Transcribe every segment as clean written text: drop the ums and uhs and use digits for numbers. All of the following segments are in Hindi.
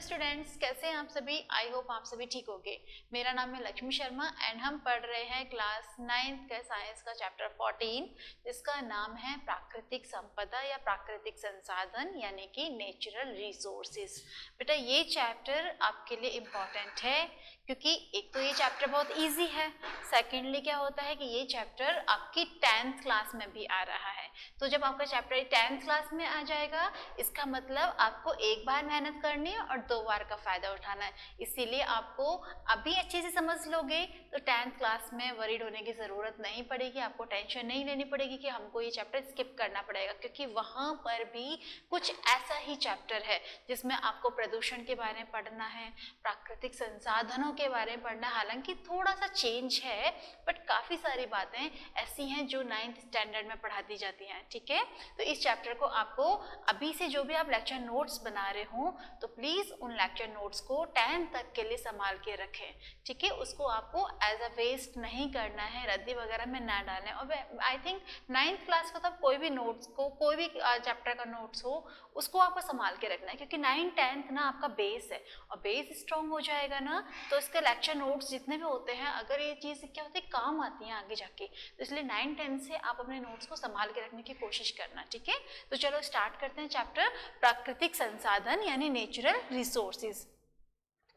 स्टूडेंट्स, कैसे हैं आप सभी। आई होप आप सभी ठीक होंगे। मेरा नाम है लक्ष्मी शर्मा एंड हम पढ़ रहे हैं क्लास 9th का साइंस का चैप्टर 14 जिसका नाम है प्राकृतिक संपदा या प्राकृतिक संसाधन यानी कि नेचुरल रिसोर्सेज। बेटा ये चैप्टर आपके लिए इम्पॉर्टेंट है क्योंकि एक तो ये चैप्टर बहुत इजी है, सेकेंडली क्या होता है कि ये चैप्टर आपकी 10th क्लास में भी आ रहा है। तो जब आपका चैप्टर 10th क्लास में आ जाएगा इसका मतलब आपको एक बार मेहनत करनी है और 2 बार का फायदा उठाना है। इसीलिए आपको अभी अच्छे से समझ लोगे तो 10th क्लास में वरीड होने की ज़रूरत नहीं पड़ेगी, आपको टेंशन नहीं लेनी पड़ेगी कि हमको ये चैप्टर स्किप करना पड़ेगा, क्योंकि वहाँ पर भी कुछ ऐसा ही चैप्टर है जिसमें आपको प्रदूषण के बारे में पढ़ना है, प्राकृतिक संसाधनों के बारे में पढ़ना। हालांकि थोड़ा सा चेंज है बट काफ़ी सारी बातें ऐसी हैं जो 9th स्टैंडर्ड में पढ़ा दी जाती हैं। ठीक है, तो इस चैप्टर को आपको अभी से जो भी आप लेक्चर नोट्स बना रहे हो तो प्लीज़ उन लेक्चर नोट्स को 10 तक के लिए संभाल के रखें। ठीक है, उसको आपको एज अ वेस्ट नहीं करना है, रद्दी वगैरह में ना डालें। और आई थिंक 9th क्लास का तब कोई भी नोट्स को, कोई भी चैप्टर का नोट्स हो उसको आपको संभाल के रखना है, क्योंकि 9th 10th ना आपका बेस है और बेस स्ट्रॉन्ग हो जाएगा ना तो इसके लेक्चर नोट्स जितने भी होते हैं अगर ये चीज़ क्या होती है काम आती है आगे जाके, तो इसलिए 9 10 से आप अपने नोट्स को संभाल के रखने की कोशिश करना। ठीक है, तो चलो स्टार्ट करते हैं चैप्टर प्राकृतिक संसाधन यानी नेचुरल रिसोर्सेज।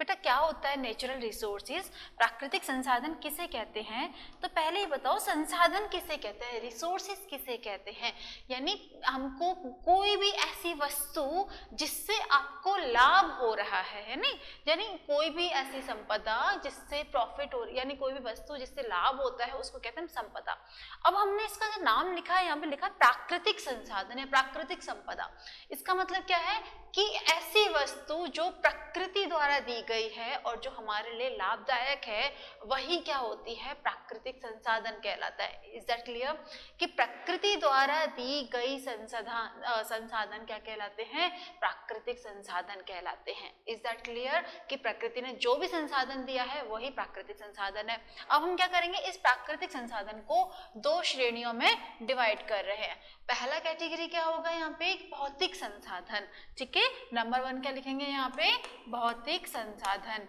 बेटा क्या होता है नेचुरल रिसोर्सेज, प्राकृतिक संसाधन किसे कहते हैं? तो पहले ही बताओ संसाधन किसे कहते हैं, रिसोर्सेज किसे कहते हैं। यानी हमको कोई भी ऐसी वस्तु जिससे आपको लाभ हो रहा है नहीं, यानी कोई भी ऐसी संपदा जिससे प्रॉफिट हो, यानी कोई भी वस्तु जिससे लाभ होता है उसको कहते हैं संपदा। अब हमने इसका जो नाम लिखा है यहाँ पे लिखा प्राकृतिक संसाधन या प्राकृतिक संपदा। इसका मतलब क्या है कि ऐसी वस्तु जो प्रकृति द्वारा दी गई है और जो हमारे लिए लाभदायक है वही क्या होती है, प्राकृतिक संसाधन कहलाता है। इज दैट क्लियर कि प्रकृति द्वारा दी गई संसाधन क्या कहलाते हैं, प्राकृतिक संसाधन कहलाते हैं। इज दैट क्लियर कि प्रकृति ने जो भी संसाधन दिया है वही प्राकृतिक संसाधन है। अब हम क्या करेंगे, इस प्राकृतिक संसाधन को 2 श्रेणियों में डिवाइड कर रहे हैं। पहला कैटेगरी क्या होगा यहाँ पे, भौतिक संसाधन। ठीक है, नंबर 1 क्या लिखेंगे यहाँ पे, भौतिक संसाधन।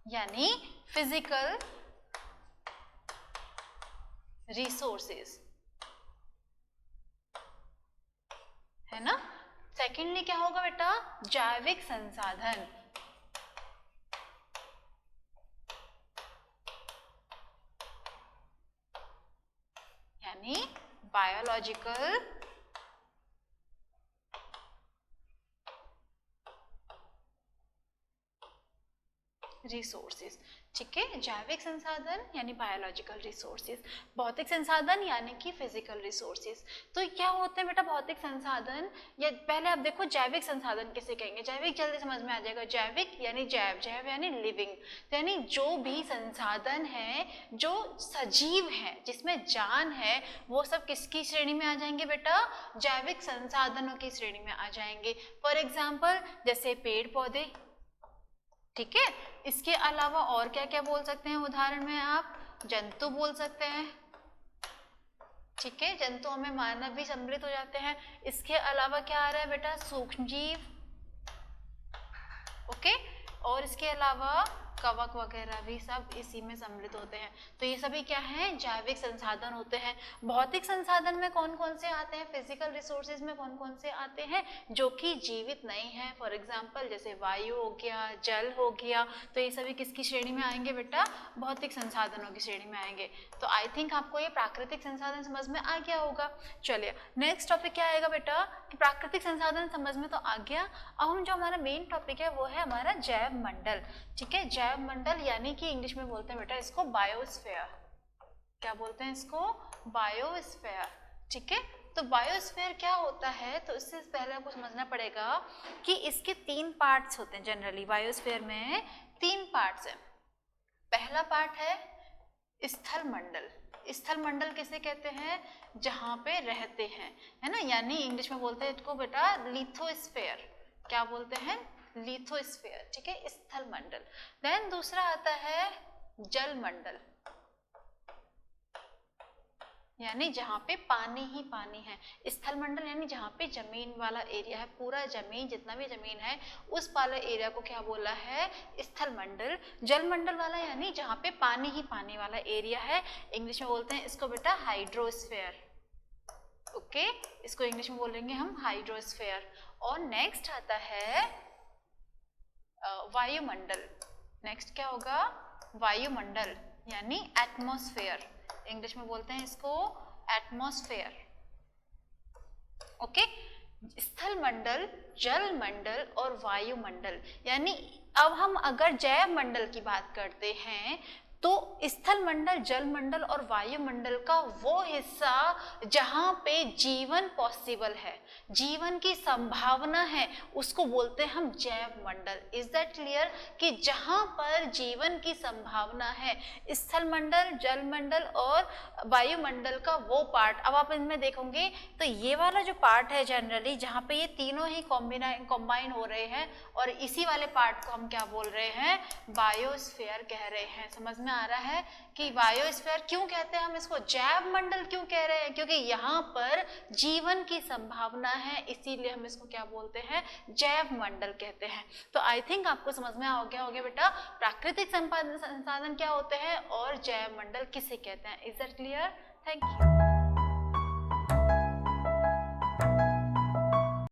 यानी फिजिकल रिसोर्सेज, है ना। सेकेंडली क्या होगा बेटा, जैविक संसाधन। यानी बायोलॉजिकल रिसोर्सेज। ठीक है, जैविक संसाधन यानी बायोलॉजिकल रिसोर्सेज, भौतिक संसाधन यानी कि फिजिकल रिसोर्सेज। तो क्या होते हैं बेटा भौतिक संसाधन, या पहले आप देखो जैविक संसाधन किसे कहेंगे। जैविक जल्दी समझ में आ जाएगा, जैविक यानी जैव, जैव यानी लिविंग, यानी जो भी संसाधन है जो सजीव है जिसमें जान है वो सब किसकी श्रेणी में आ जाएंगे बेटा, जैविक संसाधनों की श्रेणी में आ जाएंगे। फॉर एग्जाम्पल जैसे पेड़ पौधे। ठीक है, इसके अलावा और क्या क्या बोल सकते हैं, उदाहरण में आप जंतु बोल सकते हैं। ठीक है, जंतु हमें मानव भी सम्मिलित हो जाते हैं। इसके अलावा क्या आ रहा है बेटा, सूक्ष्मजीव। ओके, और इसके अलावा कवक वगैरह भी सब इसी में सम्मिलित होते हैं। तो ये सभी क्या हैं, जैविक संसाधन होते हैं। भौतिक संसाधन में कौन कौन से आते हैं, फिजिकल रिसोर्सेज में कौन कौन से आते हैं जो कि जीवित नहीं है। फॉर एग्जांपल जैसे वायु हो गया, जल हो गया, तो ये सभी किसकी श्रेणी में आएंगे बेटा, भौतिक संसाधनों की श्रेणी में आएंगे। तो आई थिंक आपको ये प्राकृतिक संसाधन समझ में आ गया होगा। चलिए नेक्स्ट टॉपिक क्या आएगा बेटा, कि प्राकृतिक संसाधन समझ में तो आ गया। अब हम जो हमारा मेन टॉपिक है वो है हमारा जैव मंडल। ठीक है, जैव मंडल यानी कि इंग्लिश में बोलते हैं बेटा इसको बायोस्फीयर। क्या बोलते हैं इसको, बायोस्फीयर। ठीक है, तो बायोस्फीयर क्या होता है, तो इससे पहले आपको समझना पड़ेगा कि इसके 3 पार्ट्स होते हैं। जनरली बायोस्फीयर में 3 पार्ट्स हैं। पहला पार्ट है स्थल मंडल। स्थल मंडल किसे कहते हैं, जहां पे रहते हैं, है ना, यानी इंग्लिश में बोलते हैं इसको बेटा लिथोस्फीयर। क्या बोलते हैं, लिथोस्फीयर। ठीक है, स्थल मंडल। देन दूसरा आता है जल मंडल। यानी जहाँ पे पानी ही पानी है। स्थल मंडल यानी जहाँ पे जमीन वाला एरिया है, पूरा जमीन, जितना भी जमीन है उस वाले एरिया को क्या बोला है, स्थल मंडल। जल मंडल वाला यानी जहाँ पे पानी ही पानी वाला एरिया है, इंग्लिश में बोलते हैं इसको बेटा हाइड्रोस्फीयर। ओके, इसको इंग्लिश में बोलेंगे हम हाइड्रोस्फीयर। और नेक्स्ट आता है वायुमंडल। नेक्स्ट क्या होगा, वायुमंडल यानी एटमॉस्फेयर, इंग्लिश में बोलते हैं इसको एटमॉस्फेयर। ओके, स्थल मंडल, जल मंडल और वायुमंडल। यानी अब हम अगर जैव मंडल की बात करते हैं तो स्थल मंडल, जल मंडल और वायुमंडल का वो हिस्सा जहाँ पे जीवन पॉसिबल है, जीवन की संभावना है, उसको बोलते हैं हम जैव मंडल। इज दैट क्लियर, कि जहाँ पर जीवन की संभावना है, स्थल मंडल, जल मंडल और वायुमंडल का वो पार्ट। अब आप इनमें देखोगे तो ये वाला जो पार्ट है जनरली जहाँ पे ये तीनों ही कॉम्बाइन हो रहे हैं, और इसी वाले पार्ट को हम क्या बोल रहे हैं, बायोस्फीयर कह रहे हैं। समझ में आ रहा है कि बायोस्फीयर क्यों कहते हैं हम इसको, जैव मंडल क्यों कह रहे हैं, क्योंकि यहाँ पर जीवन की संभावना है, इसीलिए हम इसको क्या बोलते हैं, जैव मंडल कहते हैं। तो आई थिंक आपको समझ में आ गया होगा बेटा प्राकृतिक संसाधन क्या होते हैं और जैव मंडल किसे कहते हैं। Is that clear? Thank you.